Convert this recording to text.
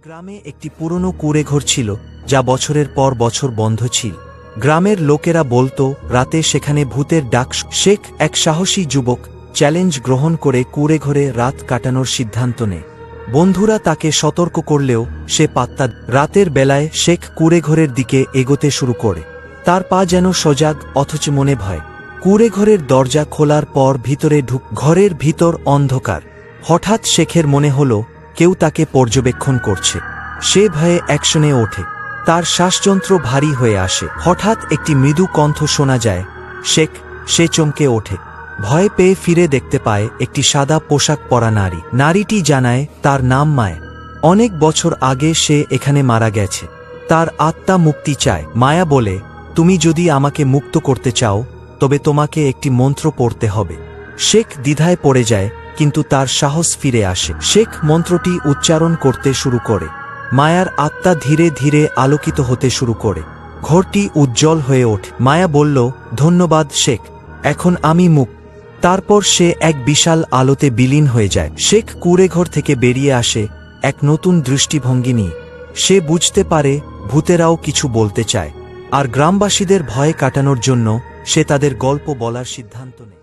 গ্রামে একটি পুরনো কুঁড়েঘর ছিল যা বছরের পর বছর বন্ধ ছিল। গ্রামের লোকেরা বলতো রাতে সেখানে ভূতের ডাক। শেখ, এক সাহসী যুবক, চ্যালেঞ্জ গ্রহণ করে কুঁড়েঘরে রাত কাটানোর সিদ্ধান্ত নেয়। বন্ধুরা তাকে সতর্ক করলেও সে পাত্তা। রাতের বেলায় শেখ কুঁড়েঘরের দিকে এগোতে শুরু করে। তার পা যেন সজাগ, অথচ মনে ভয়। কুঁড়েঘরের দরজা খোলার পর ভিতরে ঘরের ভিতর অন্ধকার। হঠাৎ শেখের মনে হল কেউ তাকে পর্যবেক্ষণ করছে। সে ভয়ে অ্যাকশনে ওঠে। তার শ্বাসযন্ত্র ভারী হয়ে আসে। হঠাৎ একটি মৃদু কণ্ঠ শোনা যায়, শেখ। সে চমকে ওঠে। ভয় পেয়ে ফিরে দেখতে পায় একটি সাদা পোশাক পরা নারী। নারীটি জানায় তার নাম মায়া। অনেক বছর আগে সে এখানে মারা গেছে। তার আত্মা মুক্তি চায়। মায়া বলে, তুমি যদি আমাকে মুক্ত করতে চাও তবে তোমাকে একটি মন্ত্র পড়তে হবে। শেখ দ্বিধায় পড়ে যায়, কিন্তু তার সাহস ফিরে আসে। শেখ মন্ত্রটি উচ্চারণ করতে শুরু করে। মায়ার আত্মা ধীরে ধীরে আলোকিত হতে শুরু করে। ঘরটি উজ্জ্বল হয়ে ওঠে। মায়া বলল, ধন্যবাদ শেখ, এখন আমি মুক্ত। তারপর সে এক বিশাল আলোতে বিলীন হয়ে যায়। শেখ কুঁড়েঘর থেকে বেরিয়ে আসে এক নতুন দৃষ্টিভঙ্গি নিয়ে। সে বুঝতে পারে ভূতেরাও কিছু বলতে চায়, আর গ্রামবাসীদের ভয় কাটানোর জন্য সে তাদের গল্প বলার সিদ্ধান্ত নেয়।